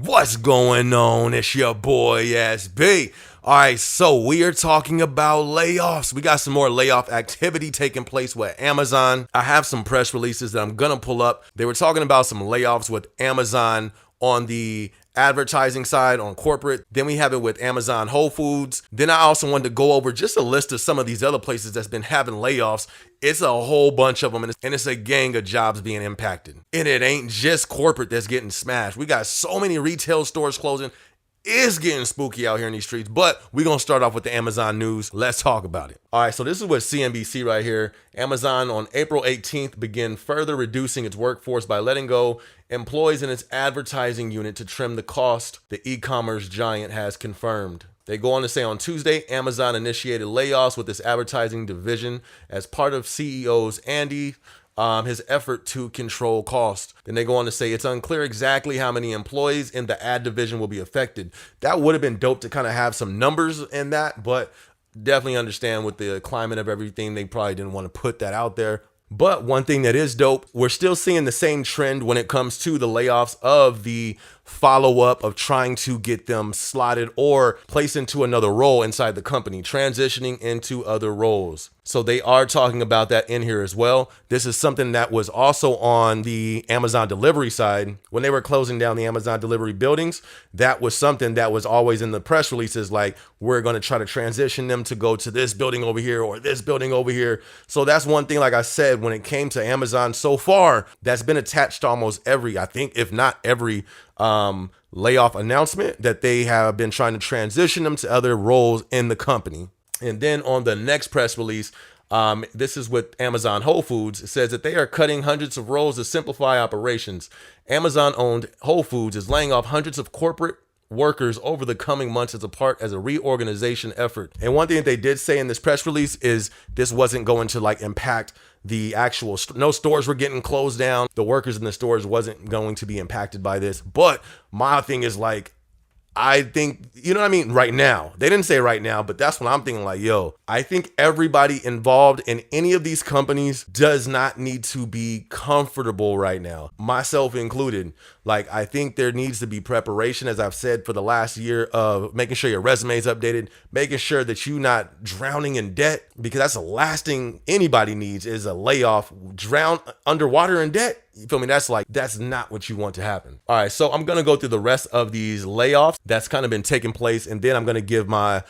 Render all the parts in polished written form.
What's going on? It's your boy SB. All right, so we are talking about layoffs. We got some more layoff activity taking place with Amazon. I have some press releases that I'm going to pull up. They were talking about some layoffs with Amazon on the advertising side on corporate. Then we have it with Amazon Whole Foods. Then I also wanted to go over just a list of some of these other places that's been having layoffs. It's a whole bunch of them, and it's a gang of jobs being impacted. And it ain't just corporate that's getting smashed. We got so many retail stores closing. It's getting spooky out here in these streets, but we're going to start off with the Amazon news. Let's talk about it. All right, so this is what CNBC right here. Amazon on April 18th began further reducing its workforce by letting go employees in its advertising unit to trim the cost, the e-commerce giant has confirmed. They go on to say on Tuesday, Amazon initiated layoffs with its advertising division as part of CEO's his effort to control cost. Then they go on to say it's unclear exactly how many employees in the ad division will be affected. That would have been dope to kind of have some numbers in that, but definitely understand with the climate of everything, they probably didn't want to put that out there. But one thing that is dope, we're still seeing the same trend when it comes to the layoffs of the follow-up of trying to get them slotted or placed into another role inside the company, transitioning into other roles. So they are talking about that in here as well. This is something that was also on the Amazon delivery side. When they were closing down the Amazon delivery buildings, that was something that was always in the press releases, like we're going to try to transition them to go to this building over here or this building over here. So that's one thing, like I said, when it came to Amazon so far, that's been attached to almost every, I think, if not every layoff announcement, that they have been trying to transition them to other roles in the company. And then on the next press release, this is with Amazon Whole Foods. It says that they are cutting hundreds of roles to simplify operations. Amazon-owned Whole Foods is laying off hundreds of corporate workers over the coming months as a reorganization effort. And one thing that they did say in this press release is this wasn't going to impact the actual no stores were getting closed down. The workers in the stores wasn't going to be impacted by this. But my thing is I think, you know what I mean? Right now, they didn't say right now, but that's what I'm thinking. I think everybody involved in any of these companies does not need to be comfortable right now, myself included. I think there needs to be preparation, as I've said for the last year, of making sure your resume is updated, making sure that you're not drowning in debt, because that's the last thing anybody needs is a layoff, drown underwater in debt. You feel me? That's not what you want to happen. All right, so I'm going to go through the rest of these layoffs that's kind of been taking place, and then I'm going to give my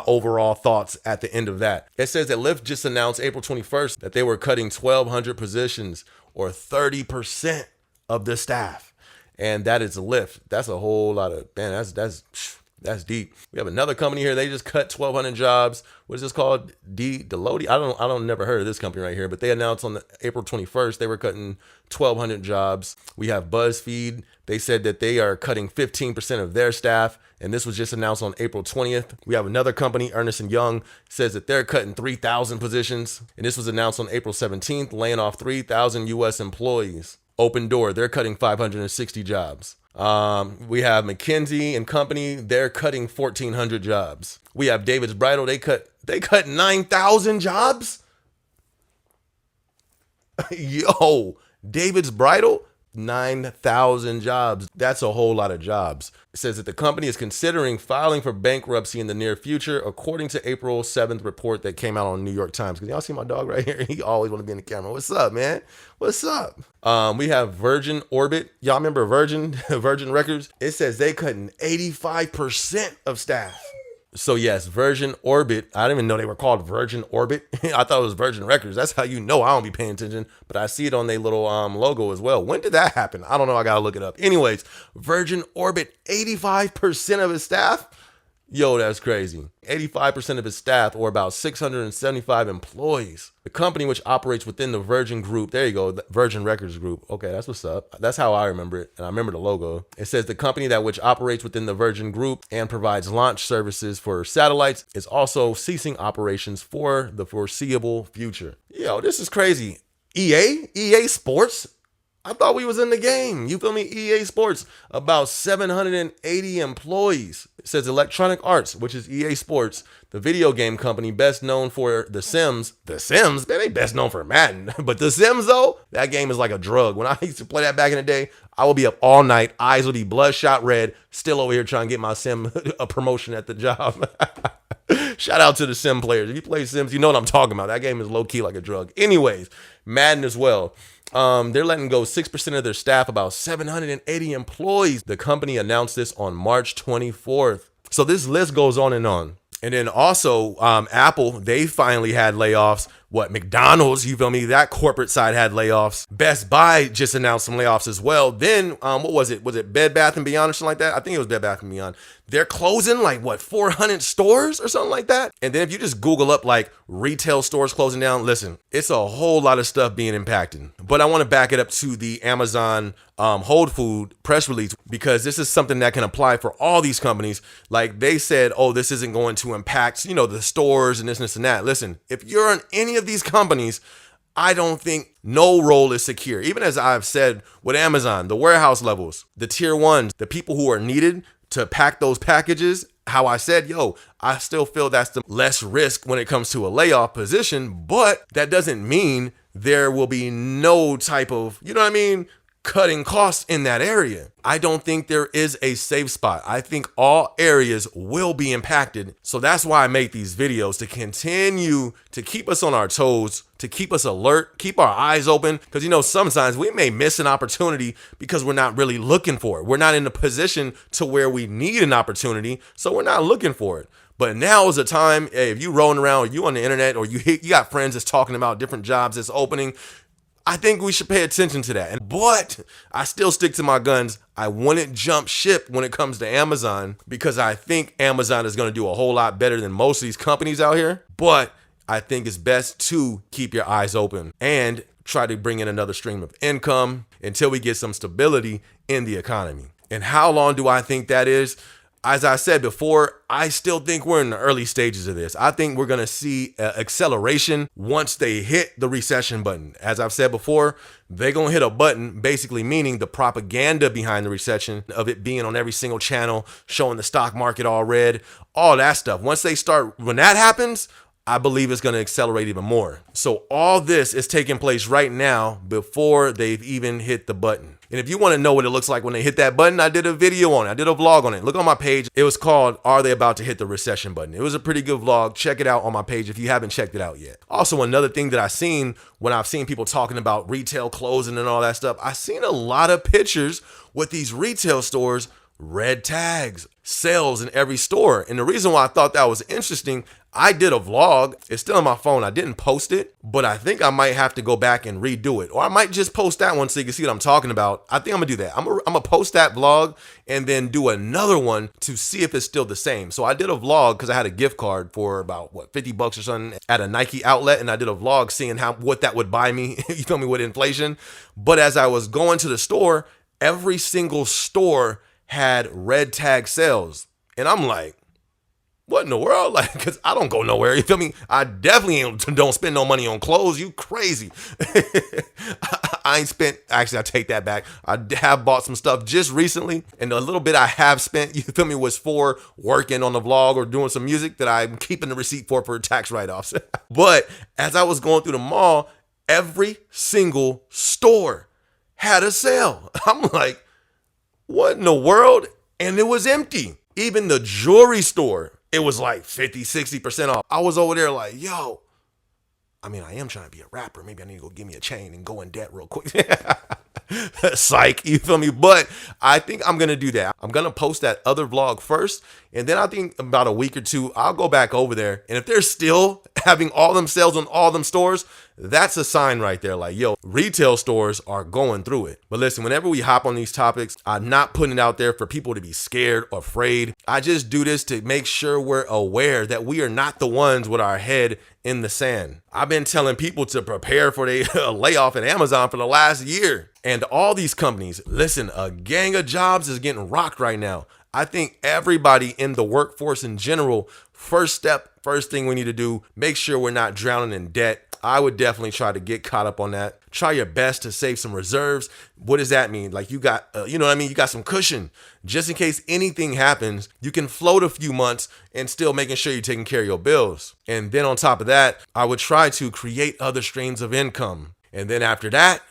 overall thoughts at the end of that. It says that Lyft just announced April 21st that they were cutting 1,200 positions, or 30% of the staff. And that is Lyft. That's a whole lot of, man, that's deep. We have another company here. They just cut 1,200 jobs. What is this called? Deloitte? I don't never heard of this company right here, but they announced on April 21st, they were cutting 1,200 jobs. We have BuzzFeed. They said that they are cutting 15% of their staff. And this was just announced on April 20th. We have another company, Ernst & Young, says that they're cutting 3,000 positions. And this was announced on April 17th, laying off 3,000 U.S. employees. Open Door, they're cutting 560 jobs. We have McKinsey and Company, they're cutting 1,400 jobs. We have David's Bridal, they cut 9,000 jobs. Yo, David's Bridal, 9,000 jobs. That's a whole lot of jobs. It says that the company is considering filing for bankruptcy in the near future, according to April 7th report that came out on New York Times. Because y'all see my dog right here? He always want to be in the camera. What's up, man? What's up? We have Virgin Orbit. Y'all remember Virgin Records? It says they cutting 85% of staff. So yes, Virgin Orbit. I didn't even know they were called Virgin Orbit. I thought it was Virgin Records. That's how you know I don't be paying attention. But I see it on their little logo as well. When did that happen? I don't know. I gotta look it up. Anyways, Virgin Orbit, 85% of its staff. Yo, that's crazy. 85% of its staff, or about 675 employees. The company, which operates within the Virgin Group, there you go, the Virgin Records Group. Okay, that's what's up. That's how I remember it, and I remember the logo. It says the company which operates within the Virgin Group and provides launch services for satellites is also ceasing operations for the foreseeable future. Yo, this is crazy. EA Sports. I thought we was in the game. You feel me? EA Sports, about 780 employees. It says Electronic Arts, which is EA Sports, the video game company best known for The Sims. The Sims? They ain't best known for Madden. But The Sims, though, that game is like a drug. When I used to play that back in the day, I would be up all night. Eyes would be bloodshot red. Still over here trying to get my Sim a promotion at the job. Shout out to the Sim players. If you play Sims, you know what I'm talking about. That game is low-key like a drug. Anyways, Madden as well. They're letting go 6% of their staff, about 780 employees. The company announced this on March 24th. So this list goes on and on. And then also Apple, they finally had layoffs. McDonald's, you feel me? That corporate side had layoffs. Best Buy just announced some layoffs as well. Then, what was it? Was it Bed Bath & Beyond or something like that? I think it was Bed Bath & Beyond. They're closing 400 stores or something like that. And then if you just Google up retail stores closing down, listen, it's a whole lot of stuff being impacted. But I want to back it up to the Amazon Whole Food press release, because this is something that can apply for all these companies. Like they said, oh, this isn't going to impact, the stores and this and that. Listen, if you're in any of these companies, I don't think no role is secure. Even as I've said with Amazon, the warehouse levels, the tier ones, the people who are needed to pack those packages, how I said, I still feel that's the less risk when it comes to a layoff position, but that doesn't mean there will be no type of, cutting costs in that area. I don't think there is a safe spot. I think all areas will be impacted. So that's why I make these videos, to continue to keep us on our toes, to keep us alert, keep our eyes open. Because, sometimes we may miss an opportunity because we're not really looking for it. We're not in a position to where we need an opportunity, so we're not looking for it. But now is the time, if you rolling around, or you on the internet, or you got friends that's talking about different jobs that's opening, I think we should pay attention to that. But I still stick to my guns. I wouldn't jump ship when it comes to Amazon, because I think Amazon is going to do a whole lot better than most of these companies out here. But I think it's best to keep your eyes open and try to bring in another stream of income until we get some stability in the economy. And how long do I think that is? As I said before, I still think we're in the early stages of this. I think we're going to see acceleration once they hit the recession button. As I've said before, they're going to hit a button, basically meaning the propaganda behind the recession, of it being on every single channel, showing the stock market all red, all that stuff. When that happens, I believe it's going to accelerate even more. So all this is taking place right now before they've even hit the button. And if you want to know what it looks like when they hit that button, I did a video on it. I did a vlog on it. Look on my page. It was called, Are They About to Hit the Recession Button? It was a pretty good vlog. Check it out on my page if you haven't checked it out yet. Also, another thing that I've seen when I've seen people talking about retail closing and all that stuff, I've seen a lot of pictures with these retail stores, red tags, sales in every store. And the reason why I thought that was interesting, I did a vlog. It's still on my phone. I didn't post it, but I think I might have to go back and redo it. Or I might just post that one so you can see what I'm talking about. I think I'm gonna do that. I'm gonna post that vlog and then do another one to see if it's still the same. So I did a vlog because I had a gift card for about $50 or something at a Nike outlet, and I did a vlog seeing what that would buy me, you feel me, with inflation. But as I was going to the store, every single store had red tag sales. And I'm like, what in the world? Because I don't go nowhere. You feel me? I definitely don't spend no money on clothes. You crazy. I ain't spent. Actually, I take that back. I have bought some stuff just recently. And the little bit I have spent, you feel me, was for working on the vlog or doing some music that I'm keeping the receipt for tax write-offs. But as I was going through the mall, every single store had a sale. I'm like, what in the world? And it was empty. Even the jewelry store, it was 50-60% off. I was over there like, yo, I am trying to be a rapper. Maybe I need to go give me a chain and go in debt real quick. Psych, you feel me? But I think I'm going to do that. I'm going to post that other vlog first. And then I think about a week or two, I'll go back over there. And if they're still having all them sales on all them stores, that's a sign right there. Retail stores are going through it. But listen, whenever we hop on these topics, I'm not putting it out there for people to be scared or afraid. I just do this to make sure we're aware that we are not the ones with our head in the sand. I've been telling people to prepare for their layoff at Amazon for the last year. And all these companies, listen, a gang of jobs is getting rocked right now. I think everybody in the workforce in general, first thing we need to do, make sure we're not drowning in debt. I would definitely try to get caught up on that. try your best to save some reserves. What does that mean? Like you got, you know what I mean? You got some cushion just in case anything happens. You can float a few months and still making sure you're taking care of your bills. And then on top of that, I would try to create other streams of income. And then after that,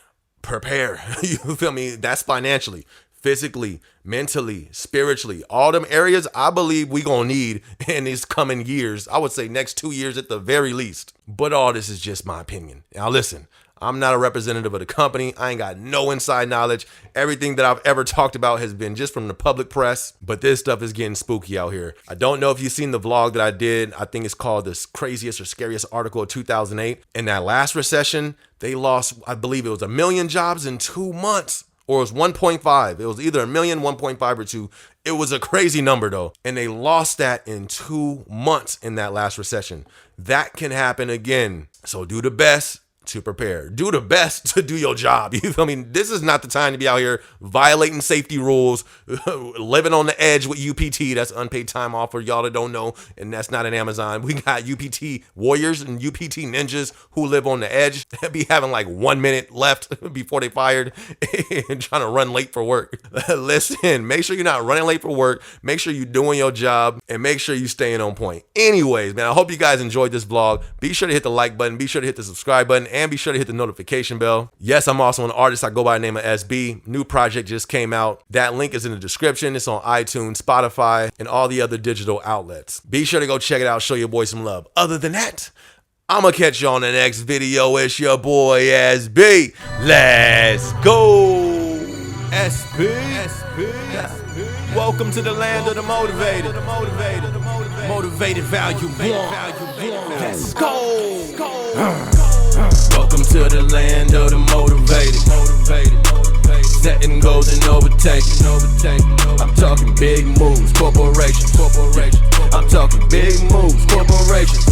prepare. You feel me? That's financially, physically, mentally, spiritually, all them areas I believe we gonna need in these coming years. I would say next 2 years at the very least. But all this is just my opinion. Now listen, I'm not a representative of the company. I ain't got no inside knowledge. Everything that I've ever talked about has been just from the public press, but this stuff is getting spooky out here. I don't know if you've seen the vlog that I did. I think it's called The Craziest or Scariest Article of 2008. In that last recession, they lost, I believe it was 1 million jobs in 2 months. Or it was 1.5. It was either 1 million, 1.5, or 2. It was a crazy number though. And they lost that in 2 months in that last recession. That can happen again. So do the best to prepare. Do the best to do your job. You feel me? This is not the time to be out here violating safety rules, living on the edge with UPT. That's unpaid time off for y'all that don't know. And that's not an Amazon. We got UPT warriors and UPT ninjas who live on the edge. They be having like 1 minute left before they fired and trying to run late for work. Listen, make sure you're not running late for work. Make sure you're doing your job and make sure you're staying on point. Anyways, man, I hope you guys enjoyed this vlog. Be sure to hit the like button. Be sure to hit the subscribe button. And be sure to hit the notification bell. Yes, I'm also an artist. I go by the name of SB. New project just came out. That link is in the description. It's on iTunes, Spotify, and all the other digital outlets. Be sure to go check it out. Show your boy some love. Other than that, I'm going to catch you on the next video. It's your boy SB. Let's go. SB. Welcome to the land of the motivated. Motivated value 1. Let's go. Welcome to the land of the motivated. Setting goals and overtaking. I'm talking big moves, corporations. I'm talking big moves, corporations.